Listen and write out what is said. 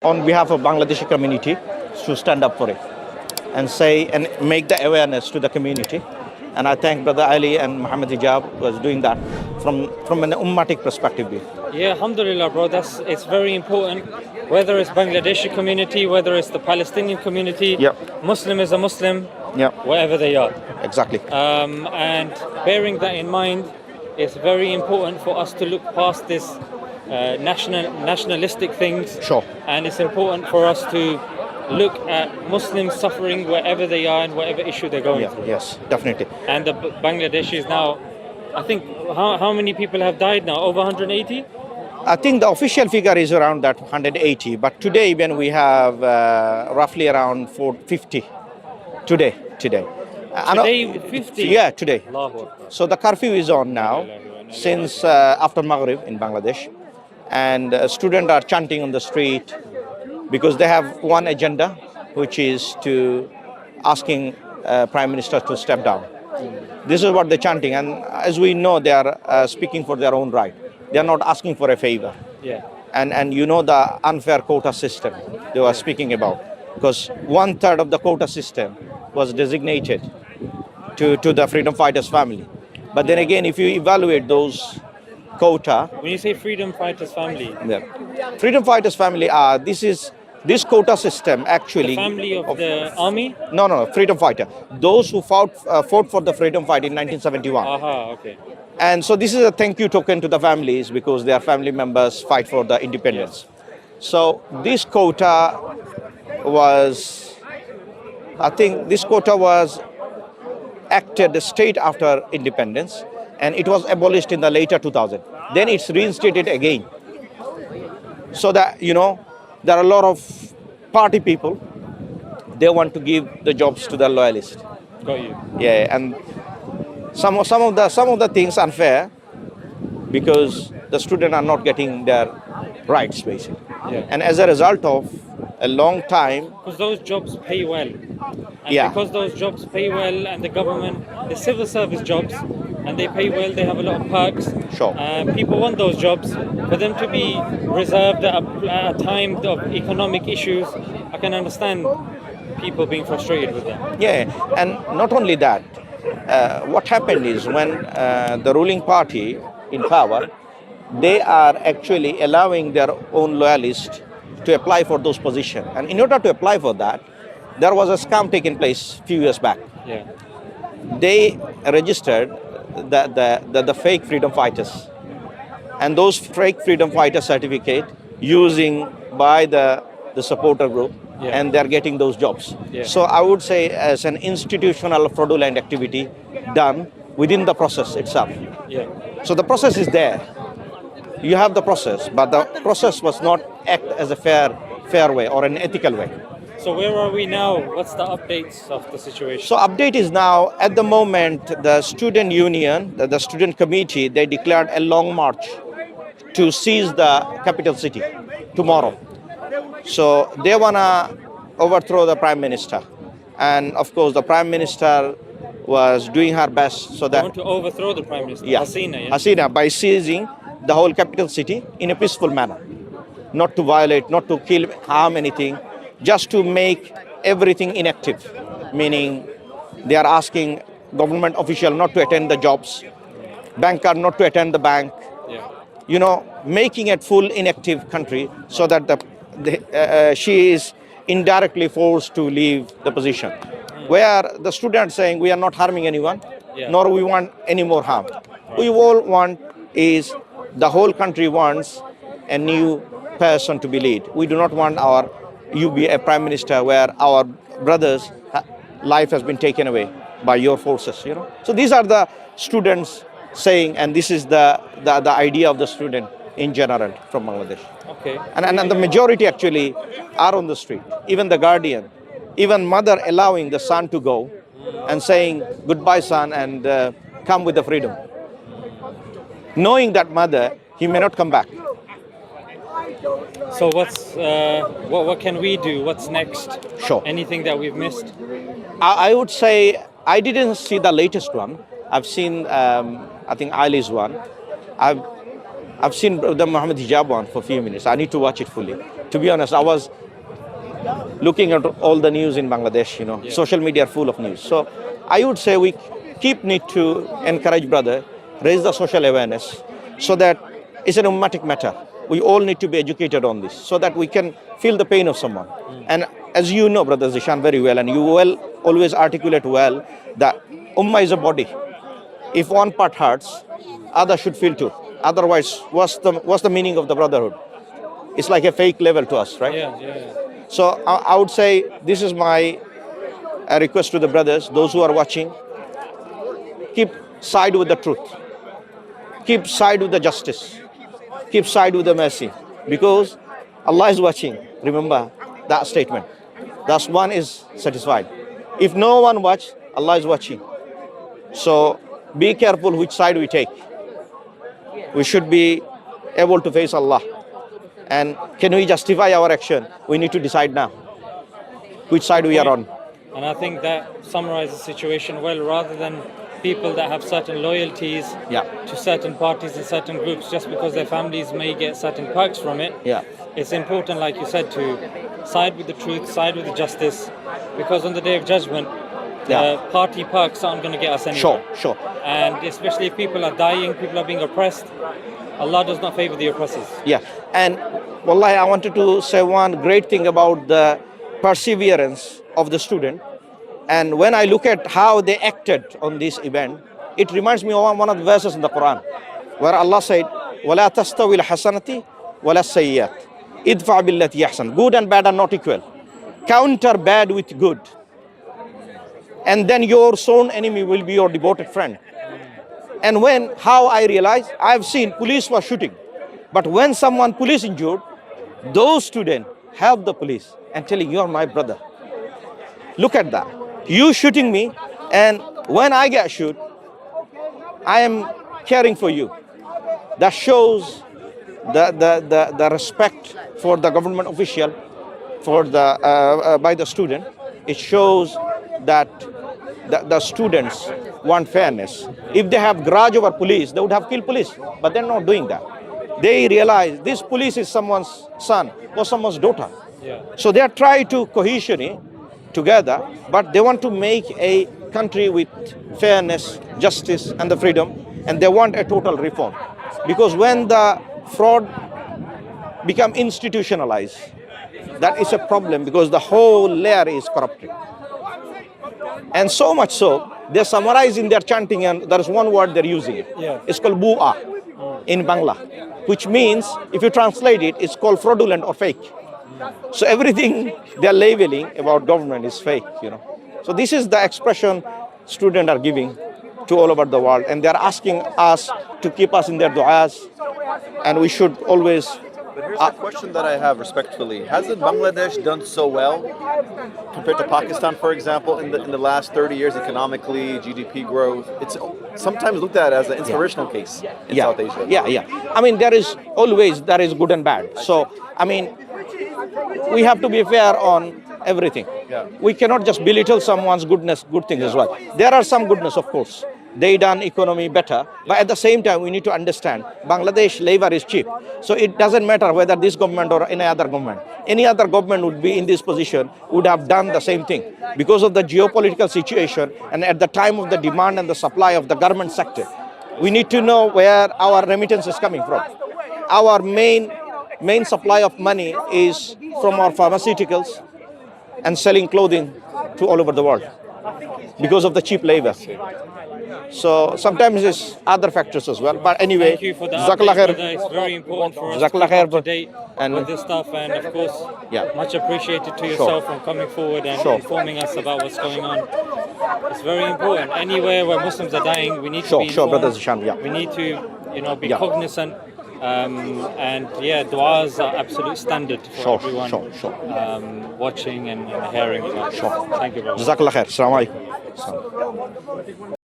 on behalf of Bangladeshi community to stand up for it and say and make the awareness to the community. And I thank Brother Ali and Muhammad Hijab was doing that from an ummatic perspective. Yeah, alhamdulillah, bro. It's very important. Whether it's Bangladeshi community, whether it's the Palestinian community, Muslim is a Muslim, wherever they are. Exactly. And bearing that in mind, it's very important for us to look past this nationalistic things. Sure. And it's important for us to look at Muslims suffering wherever they are and whatever issue they're going through. Yes, definitely. And the Bangladeshis now, I think, how many people have died now? Over 180? I think the official figure is around that 180, but today when we have roughly around 450. Today. Today, 50? Yeah, today. So the curfew is on now since after Maghrib in Bangladesh, and students are chanting on the street because they have one agenda, which is to asking Prime Minister to step down. This is what they're chanting, and as we know, they are speaking for their own right. They are not asking for a favor. Yeah. And you know the unfair quota system they were speaking about, because 1/3 of the quota system was designated to the freedom fighters family. But then again, if you evaluate those quota. When you say freedom fighters family. Yeah. Freedom fighters family are, this quota system actually. The family of the army? No, freedom fighter. Those who fought for the freedom fight in 1971. Okay. And so this is a thank you token to the families because their family members fight for the independence. Yes. So this quota was, I think this quota was acted straight after independence, and it was abolished in the later 2000. Then it's reinstated again. So that, there are a lot of party people, they want to give the jobs to the loyalists. Got you. Yeah, and some of the things unfair because the students are not getting their rights basically. Yeah. And as a result of a long time. Because those jobs pay well. And because those jobs pay well and the government, the civil service jobs, and they pay well, they have a lot of perks. Sure. People want those jobs. For them to be reserved at a time of economic issues, I can understand people being frustrated with that. Yeah, and not only that, what happened is when the ruling party in power, they are actually allowing their own loyalists to apply for those positions. And in order to apply for that, there was a scam taking place a few years back. Yeah. They registered the fake freedom fighters. And those fake freedom fighter certificate using by the supporter group, and they're getting those jobs. Yeah. So I would say as an institutional fraudulent activity done within the process itself. Yeah. So the process is there. You have the process, but the process was not act as a fair way or an ethical way. So where are we now? What's the updates of the situation? So update is now, at the moment, the student union, the student committee, they declared a long march to seize the capital city tomorrow. So they want to overthrow the prime minister. And of course, the prime minister was doing her best so that... They want to overthrow the prime minister, Hasina, by seizing the whole capital city in a peaceful manner. Not to violate, not to kill, harm anything, just to make everything inactive. Meaning they are asking government official not to attend the jobs, banker not to attend the bank. Making it full inactive country so that she is indirectly forced to leave the position. Where the students saying we are not harming anyone, nor we want any more harm. We all want is the whole country wants a new person to be lead. We do not want you be a prime minister where our brothers' life has been taken away by your forces. So these are the students saying, and this is the idea of the student in general from Bangladesh. Okay. And the majority actually are on the street. Even the guardian, even mother allowing the son to go and saying, goodbye son, and come with the freedom. Knowing that mother, he may not come back. So what can we do? What's next? Sure. Anything that we've missed? I would say I didn't see the latest one. I've seen, I think, Ali's one. I've seen the Muhammad hijab one for a few minutes. I need to watch it fully. To be honest, I was looking at all the news in Bangladesh, social media are full of news. So I would say we need to encourage brother, raise the social awareness so that it's an ummatic matter. We all need to be educated on this so that we can feel the pain of someone. And as you know, Brother Zishan, very well, and you always articulate well, that ummah is a body. If one part hurts, others should feel too. Otherwise, what's the meaning of the brotherhood? It's like a fake level to us, right? Yeah. So I would say this is my request to the brothers, those who are watching, keep side with the truth. Keep side with the justice. Keep side with the mercy. Because Allah is watching. Remember that statement. Thus one is satisfied. If no one watch, Allah is watching. So be careful which side we take. We should be able to face Allah. And can we justify our action? We need to decide now which side we are on. And I think that summarizes the situation well. Rather than people that have certain loyalties to certain parties and certain groups just because their families may get certain perks from it, it's important, like you said, to side with the truth, side with the justice, because on the day of judgment, party perks aren't going to get us anywhere. Sure. And especially if people are dying, people are being oppressed, Allah does not favor the oppressors. Yeah, and wallahi, I wanted to say one great thing about the perseverance of the student. And when I look at how they acted on this event, it reminds me of one of the verses in the Quran, where Allah said, وَلَا تَسْتَوِي الْحَسَنَةِ وَلَا السَّيِّئَةِ idfa billati ahsan. Good and bad are not equal. Counter bad with good. And then your sworn enemy will be your devoted friend. And how I realized, I've seen police were shooting. But when police injured, those students help the police and telling, you're my brother. Look at that. You shooting me, and when I get shot, I am caring for you. That shows the respect for the government official, by the student. It shows that the students want fairness. If they have grudge over police, they would have killed police, but they're not doing that. They realize this police is someone's son or someone's daughter. So they are trying to cohesion together, but they want to make a country with fairness, justice, and the freedom, and they want a total reform. Because when the fraud become institutionalized, that is a problem because the whole layer is corrupted. And so much so, they summarize in their chanting, and there is one word they're using. It's called bu'a in Bangla, which means, if you translate it, it's called fraudulent or fake. So everything they're labeling about government is fake, So this is the expression students are giving to all over the world, and they're asking us to keep us in their du'as, and we should always... But here's the question that I have respectfully. Hasn't Bangladesh done so well compared to Pakistan, for example, in the last 30 years economically, GDP growth? It's sometimes looked at as an inspirational case in South Asia. Yeah. I mean, there is good and bad. So, I mean, we have to be fair on everything. We cannot just belittle someone's good things as well. There are some goodness, of course. They done economy better, but at the same time, we need to understand Bangladesh labor is cheap. So it doesn't matter whether this government or any other government. Any other government would be in this position, would have done the same thing. Because of the geopolitical situation and at the time of the demand and the supply of the garment sector, we need to know where our remittance is coming from. Our main supply of money is from our pharmaceuticals and selling clothing to all over the world because of the cheap labor. So sometimes it's other factors as well. But anyway, thank you for the update. It's very important for us to keep up to date with this stuff, and of course, much appreciated to yourself for coming forward and informing us about what's going on. It's very important. Anywhere where Muslims are dying, we need to be informed. We need to, be cognizant. And du'as are absolute standard for everyone watching and hearing. Thank you, brother. Jazakallah khair. Assalamu alaikum.